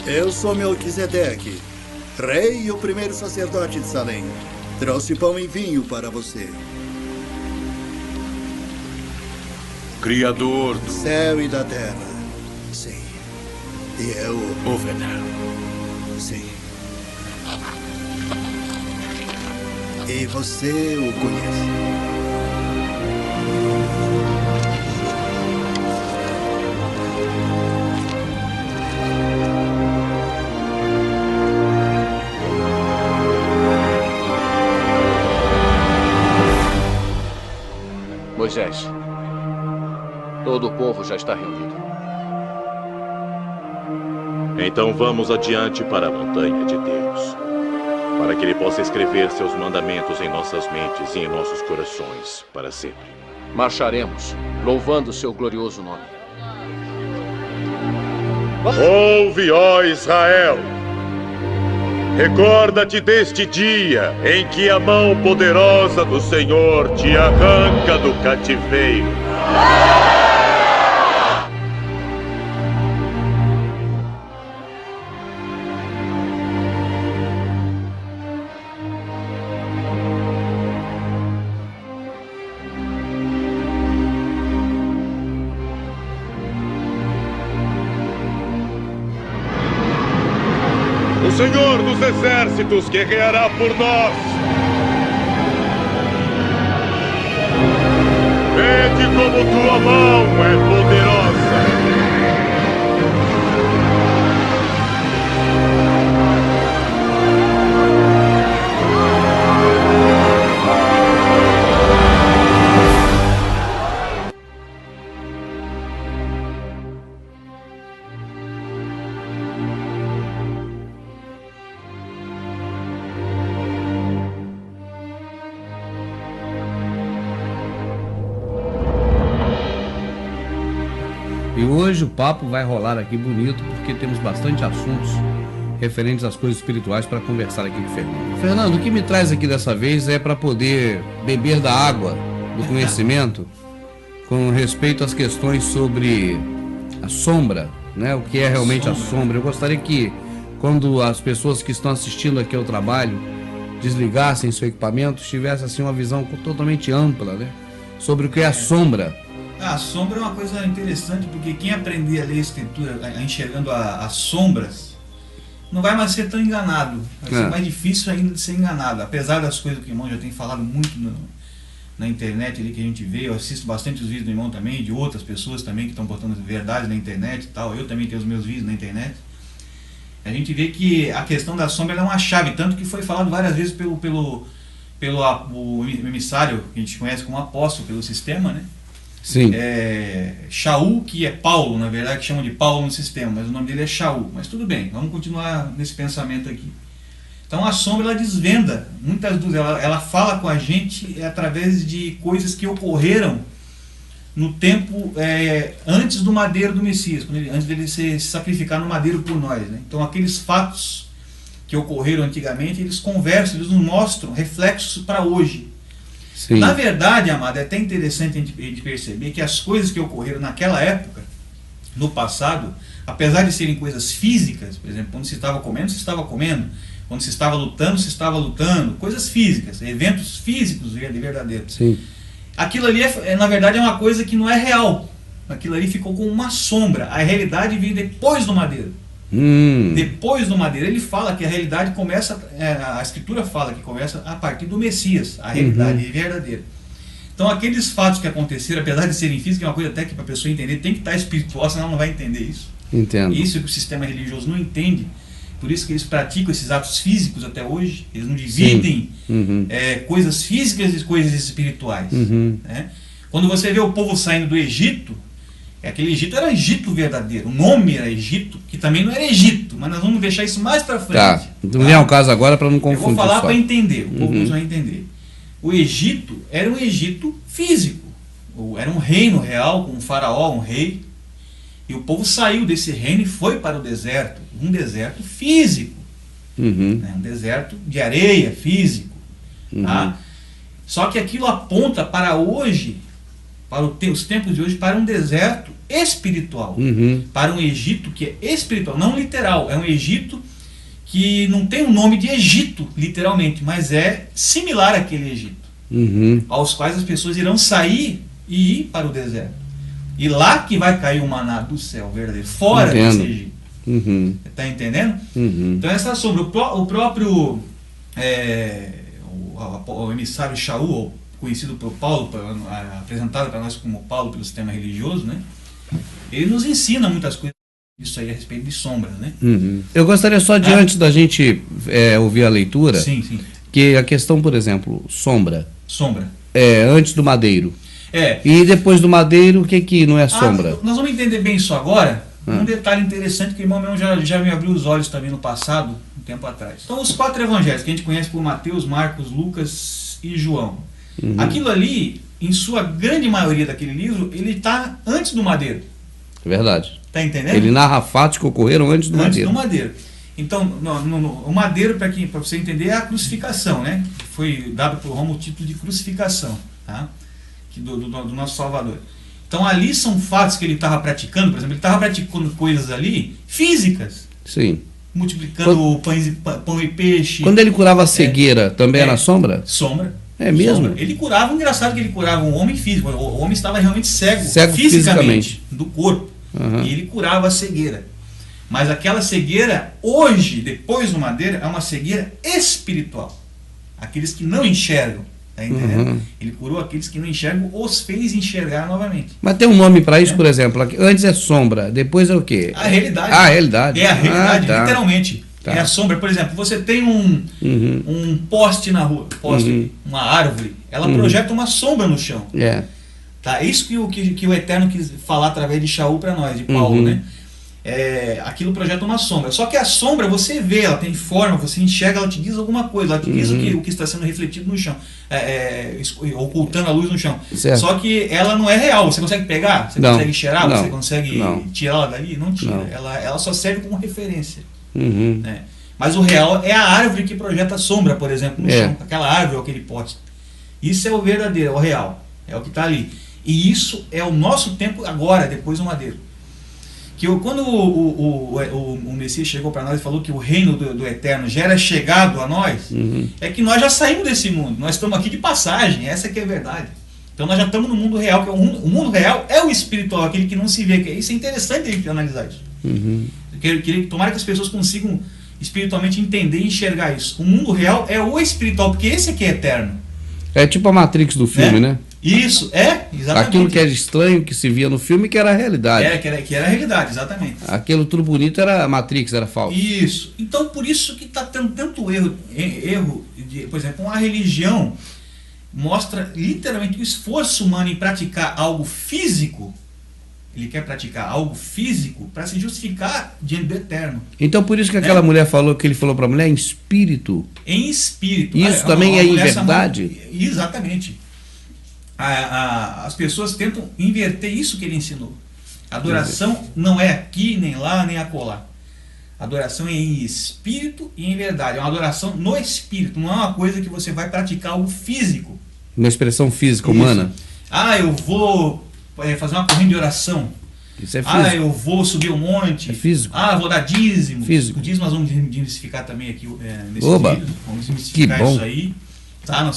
Eu sou Melquisedeque, rei e o primeiro sacerdote de Salem. Trouxe pão e vinho para você. Criador do céu e da terra. Sim. E eu... o venero. Sim. E você o conhece. Moisés, todo o povo já está reunido. Então vamos adiante para a montanha de Deus, para que Ele possa escrever seus mandamentos em nossas mentes e em nossos corações para sempre. Marcharemos, louvando o seu glorioso nome. Ouve, ó Israel! Recorda-te deste dia em que a mão poderosa do Senhor te arranca do cativeiro. O Senhor dos Exércitos guerreará por nós. Vede como tua mão é poderosa. E hoje o papo vai rolar aqui bonito, porque temos bastante assuntos referentes às coisas espirituais para conversar aqui com o Fernando. Fernando, o que me traz aqui dessa vez é para poder beber da água do conhecimento com respeito às questões sobre a sombra, né? O que é realmente a sombra. Eu gostaria que, quando as pessoas que estão assistindo aqui ao trabalho desligassem seu equipamento, tivessem assim uma visão totalmente ampla, né? Sobre o que é a sombra. A sombra é uma coisa interessante, porque quem aprender a ler a escritura, enxergando as sombras, não vai mais ser tão enganado. Vai ser mais difícil ainda de ser enganado. Apesar das coisas que o irmão já tem falado muito na internet ali que a gente vê, eu assisto bastante os vídeos do irmão também, de outras pessoas também que estão botando verdade na internet e tal. Eu também tenho os meus vídeos na internet. A gente vê que a questão da sombra é uma chave, tanto que foi falado várias vezes pelo emissário, que a gente conhece como apóstolo, pelo sistema, né? Sim. Shaul, que é Paulo, na verdade, que chamam de Paulo no sistema, mas o nome dele é Shaul. Mas tudo bem, vamos continuar nesse pensamento aqui. Então a sombra, ela desvenda muitas dúvidas, ela fala com a gente através de coisas que ocorreram no tempo antes do madeiro do Messias, antes dele se sacrificar no madeiro por nós, né? Então aqueles fatos que ocorreram antigamente, eles conversam, eles nos mostram reflexos para hoje. Sim. Na verdade, amado, é até interessante a gente perceber que as coisas que ocorreram naquela época, no passado, apesar de serem coisas físicas, por exemplo, quando se estava comendo, se estava comendo, quando se estava lutando, coisas físicas, eventos físicos verdadeiros. Sim. Aquilo ali, na verdade, é uma coisa que não é real. Aquilo ali ficou com uma sombra. A realidade veio depois do madeiro. Depois do madeiro, ele fala que a realidade começa, a escritura fala que começa a partir do Messias, a realidade verdadeira. Então aqueles fatos que aconteceram, apesar de serem físicos, é uma coisa até que para a pessoa entender, tem que estar espiritual, senão ela não vai entender isso. Entendo. Isso que o sistema religioso não entende, por isso que eles praticam esses atos físicos até hoje, eles não dividem coisas físicas e coisas espirituais. Né? Quando você vê o povo saindo do Egito, aquele Egito era Egito verdadeiro, o nome era Egito, que também não era Egito, mas nós vamos deixar isso mais para frente. Tá, não é o caso agora para não confundir. Eu vou falar para entender, o povo vai entender. O Egito era um Egito físico, era um reino real, com um faraó, um rei, e o povo saiu desse reino e foi para o deserto, um deserto físico, né? Um deserto de areia, físico. Tá? Só que aquilo aponta para hoje, para os tempos de hoje, para um deserto espiritual, para um Egito que é espiritual, não literal, é um Egito que não tem o nome de Egito, literalmente, mas é similar àquele Egito, aos quais as pessoas irão sair e ir para o deserto. E lá que vai cair o maná do céu verdadeiro, fora desse Egito. Está entendendo? Então essa sombra, o próprio o emissário Shaul, conhecido por Paulo, apresentado para nós como Paulo pelo sistema religioso, né? Ele nos ensina muitas coisas isso aí a respeito de sombras, né? Eu gostaria só de antes da gente ouvir a leitura, sim. que a questão, por exemplo, sombra. Sombra. Antes do madeiro. E depois do madeiro, o que não é sombra? Nós vamos entender bem isso agora. Um detalhe interessante que o irmão meu já me abriu os olhos também no passado, um tempo atrás. Então, os 4 evangelhos que a gente conhece por Mateus, Marcos, Lucas e João. Aquilo ali, em sua grande maioria daquele livro, ele está antes do madeiro. É verdade. Está entendendo? Ele narra fatos que ocorreram antes do madeiro. Antes do madeiro. Então, o madeiro, para você entender, é a crucificação, né? Foi dado por Roma o título de crucificação, tá? Do nosso Salvador. Então ali são fatos que ele estava praticando, por exemplo, ele estava praticando coisas ali físicas. Sim. Multiplicando pão e peixe. Quando ele curava a cegueira, também era sombra? Sombra. É mesmo? Sombra. Ele curava, engraçado que ele curava um homem físico. O homem estava realmente cego fisicamente do corpo. E ele curava a cegueira. Mas aquela cegueira, hoje, depois do madeira, é uma cegueira espiritual. Aqueles que não enxergam. Tá entendendo? Ele curou aqueles que não enxergam, os fez enxergar novamente. Mas tem um nome para isso, por exemplo. Antes é sombra, depois é o quê? A realidade. A realidade. É a realidade, tá. Literalmente. Tá. É a sombra. Por exemplo, você tem um poste na rua, uma árvore, ela projeta uma sombra no chão. Tá? É isso que o Eterno quis falar através de Shaul para nós, de Paulo, né? Aquilo projeta uma sombra. Só que a sombra você vê, ela tem forma, você enxerga, ela te diz alguma coisa, ela te diz o que está sendo refletido no chão, ocultando a luz no chão. Certo. Só que ela não é real. Você consegue pegar? Você consegue cheirar? Não. Você consegue tirar ela dali? Não tira. Ela só serve como referência. Né? Mas o real é a árvore que projeta a sombra, por exemplo, no chão. Aquela árvore ou aquele poste. Isso é o verdadeiro, é o real. É o que está ali. E isso é o nosso tempo agora, depois do madeiro. Que quando o Messias chegou para nós e falou que o reino do Eterno já era chegado a nós, é que nós já saímos desse mundo. Nós estamos aqui de passagem, essa que é a verdade. Então nós já estamos no mundo real, que é o mundo real é o espiritual, aquele que não se vê. Isso é interessante a gente analisar isso. Tomara que as pessoas consigam espiritualmente entender e enxergar isso. O mundo real é o espiritual, porque esse aqui é eterno. É tipo a Matrix do filme, né? Isso, exatamente. Aquilo que era estranho, que se via no filme, que era a realidade. Que era a realidade, exatamente. Aquilo tudo bonito era a Matrix, era falso. Isso. Então, por isso que está tendo tanto erro por exemplo, uma religião mostra literalmente o esforço humano em praticar algo físico. Ele quer praticar algo físico para se justificar diante do Eterno. Então, por isso que aquela mulher falou, que ele falou para a mulher, em espírito. Em espírito. Isso também é em verdade? Exatamente. As pessoas tentam inverter isso que ele ensinou. A adoração não é aqui, nem lá, nem acolá. A adoração é em espírito e em verdade. É uma adoração no espírito. Não é uma coisa que você vai praticar algo físico. Uma expressão física humana. Eu vou fazer uma corrente de oração. Isso é físico. Eu vou subir um monte. É físico. Vou dar dízimo. Físico. O dízimo nós vamos desmistificar também aqui nesse vídeo. Vamos desmistificar isso aí. Tá?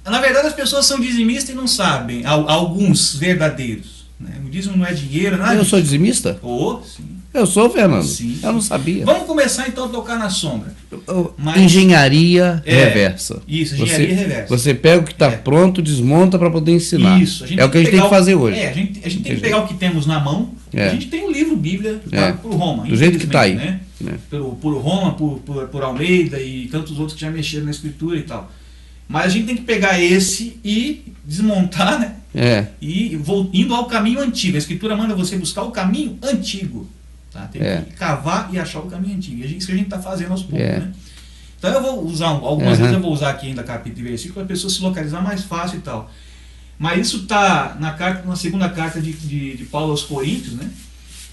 Na verdade, as pessoas são dizimistas e não sabem. Alguns verdadeiros. Né? O dízimo não é dinheiro, nada. Eu sou dizimista? Sim. Eu sou, Fernando. Sim. Eu não sabia. Vamos começar então a tocar na sombra. Engenharia reversa. Isso, engenharia reversa. Você pega o que está pronto, desmonta para poder ensinar. Isso. É o que a gente tem que fazer hoje. A gente tem que pegar o que temos na mão. A gente tem o livro Bíblia por Roma. Do jeito que está aí. Né? Por Roma, por Almeida e tantos outros que já mexeram na escritura e tal. Mas a gente tem que pegar esse e desmontar, né? E indo ao caminho antigo. A escritura manda você buscar o caminho antigo. Tá? Tem que cavar e achar o caminho antigo. Isso que a gente está fazendo aos poucos. Né? Então eu vou usar, algumas vezes eu vou usar aqui ainda capítulo e versículo para a pessoa se localizar mais fácil e tal. Mas isso está na segunda carta de Paulo aos Coríntios, né?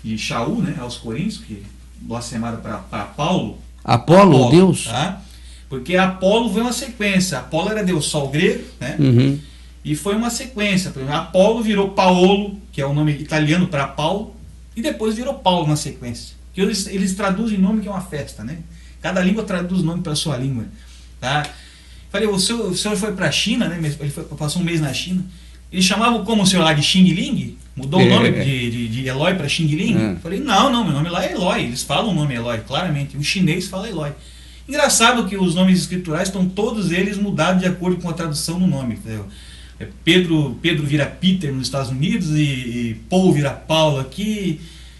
De Shaul, né? Aos Coríntios, que blasfemaram para Paulo. Apolo, Deus? Tá? Porque Apolo veio uma sequência. Apolo era deus sol grego, né? E foi uma sequência. Por exemplo, Apolo virou Paolo, que é o nome italiano para Paulo, e depois virou Paulo na sequência. Que eles traduzem nome que é uma festa, né? Cada língua traduz nome para a sua língua. Tá? Falei, o senhor foi para a China, né? Ele passou um mês na China. Eles chamavam como o senhor lá de Xing Ling? Mudou o nome de Eloy para Xing Ling? Falei, não, meu nome lá é Eloy. Eles falam o nome Eloy, claramente. O chinês fala Eloy. Engraçado que os nomes escriturais estão todos eles mudados de acordo com a tradução no nome. Entendeu? Pedro vira Peter nos Estados Unidos e Paul vira Paulo aqui,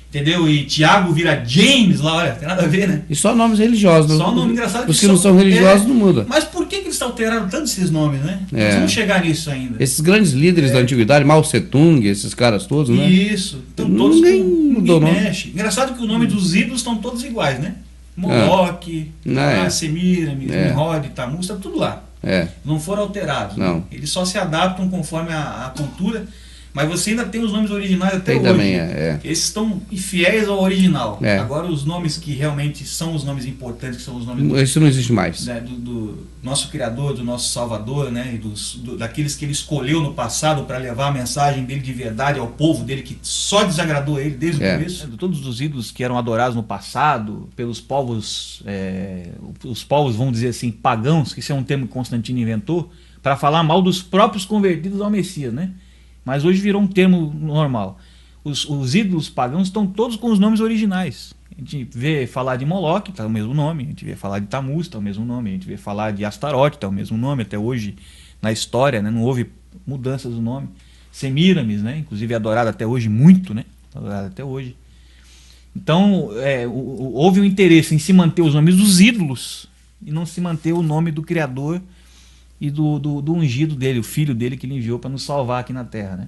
entendeu? E Tiago vira James lá, olha, tem nada a ver, né? E só nomes religiosos. Só nome engraçado. Os que não são religiosos não mudam. Mas por que eles alteraram tanto esses nomes, né? Nós vamos chegar nisso ainda. Esses grandes líderes da antiguidade, Mao Tse-tung, esses caras todos, né? Isso. Então todos ninguém mudou, não. Mexe. Engraçado que o nome dos ídolos estão todos iguais, né? Moloch, Semiramis, Nimrod, Tammuz, está tudo lá. Não foram alterados. Não. Né? Eles só se adaptam conforme a cultura, mas você ainda tem os nomes originais até hoje. Também Esses estão fiéis ao original. Agora os nomes que realmente são os nomes importantes, que são os nomes isso não existe mais. Né, do nosso Criador, do nosso Salvador, né, e daqueles que ele escolheu no passado para levar a mensagem dele de verdade ao povo dele, que só desagradou ele desde o começo. Todos os ídolos que eram adorados no passado pelos povos, os povos, vamos dizer assim, pagãos, que esse é um termo que Constantino inventou, para falar mal dos próprios convertidos ao Messias, né? Mas hoje virou um termo normal. Os ídolos pagãos estão todos com os nomes originais. A gente vê falar de Moloch, está o mesmo nome. A gente vê falar de Tammuz, está o mesmo nome. A gente vê falar de Astarote, está o mesmo nome. Até hoje, na história, né, não houve mudanças do nome. Semiramis, né, inclusive é adorada até hoje muito, né? Adorada até hoje. Então, houve um interesse em se manter os nomes dos ídolos e não se manter o nome do Criador e do ungido dele, o filho dele que ele enviou para nos salvar aqui na terra, né?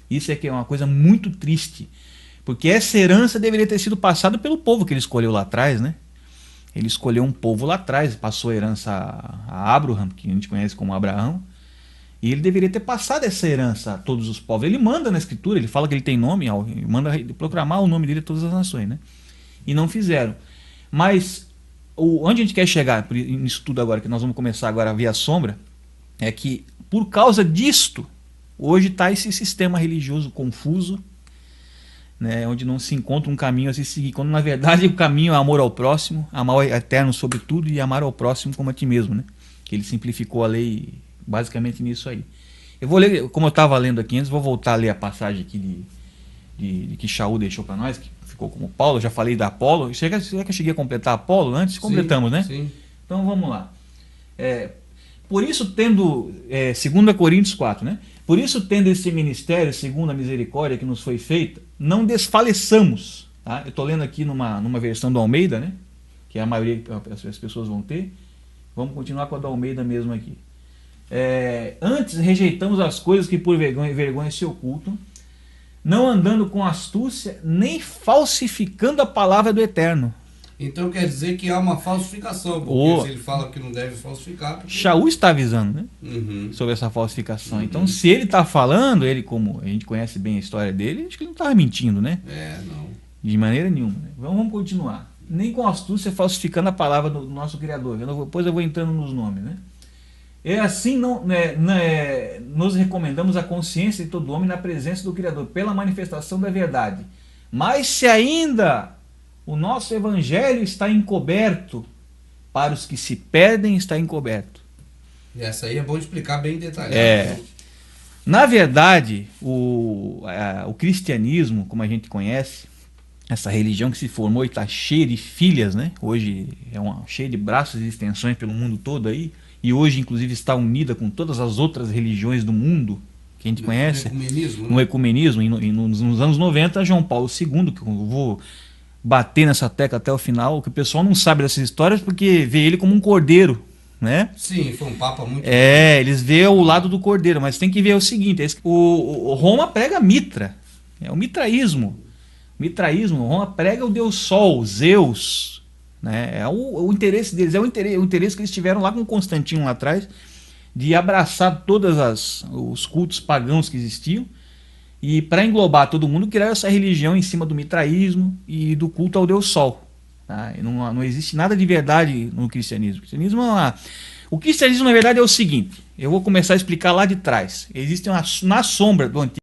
Isso é que é uma coisa muito triste, porque essa herança deveria ter sido passada pelo povo que ele escolheu lá atrás, né? Ele escolheu um povo lá atrás, passou a herança a Abraham, que a gente conhece como Abraão, e ele deveria ter passado essa herança a todos os povos. Ele manda na escritura, ele fala que ele tem nome, ele manda proclamar o nome dele a todas as nações, né? E não fizeram. Mas onde a gente quer chegar nisso tudo agora, que nós vamos começar agora a ver a sombra, é que, por causa disto, hoje está esse sistema religioso confuso, né, onde não se encontra um caminho a se seguir, quando na verdade o caminho é amor ao próximo, amar o eterno sobre tudo e amar ao próximo como a ti mesmo, né? Que ele simplificou a lei basicamente nisso aí. Eu vou ler, como eu estava lendo aqui antes, vou voltar a ler a passagem aqui de que Shaul deixou para nós, que ficou como Paulo. Eu já falei da Apolo. Será que eu cheguei a completar Apolo antes? Completamos, né? Sim. Então vamos lá. Por isso, tendo, 2 Coríntios 4, né? Por isso, tendo esse ministério, segundo a misericórdia que nos foi feita, não desfaleçamos. Tá? Eu estou lendo aqui numa versão do Almeida, né? Que a maioria das pessoas vão ter. Vamos continuar com a do Almeida mesmo aqui. Antes rejeitamos as coisas que por vergonha se ocultam, não andando com astúcia, nem falsificando a palavra do Eterno. Então quer dizer que há uma falsificação, porque se ele fala que não deve falsificar... Porque... Shaul está avisando, né? Sobre essa falsificação. Então, se ele está falando, ele, como a gente conhece bem a história dele, acho que ele não estava mentindo, né? Não. De maneira nenhuma. Né? Vamos continuar. Nem com astúcia falsificando a palavra do nosso Criador. Depois eu vou entrando nos nomes, né? Assim nos recomendamos a consciência de todo homem na presença do Criador, pela manifestação da verdade. Mas se ainda o nosso evangelho está encoberto, para os que se perdem está encoberto. E essa aí é bom explicar bem detalhado. Na verdade, o cristianismo, como a gente conhece, essa religião que se formou e está cheia de filhas, né? Hoje cheia de braços e extensões pelo mundo todo aí, e hoje inclusive está unida com todas as outras religiões do mundo que a gente conhece. No ecumenismo. E nos anos 90, João Paulo II, que eu vou bater nessa tecla até o final, que o pessoal não sabe dessas histórias porque vê ele como um cordeiro, né? Sim, foi um papa muito... eles vê o lado do cordeiro, mas tem que ver o seguinte, o Roma prega Mitra, é o mitraísmo. Roma prega o deus Sol, Zeus, né? É o interesse deles, o interesse que eles tiveram lá com Constantino lá atrás, de abraçar todos os cultos pagãos que existiam, e para englobar todo mundo, criar essa religião em cima do mitraísmo e do culto ao Deus Sol. Tá? Não existe nada de verdade no cristianismo. O cristianismo O cristianismo, na verdade, é o seguinte. Eu vou começar a explicar lá de trás. Existe na sombra do Antigo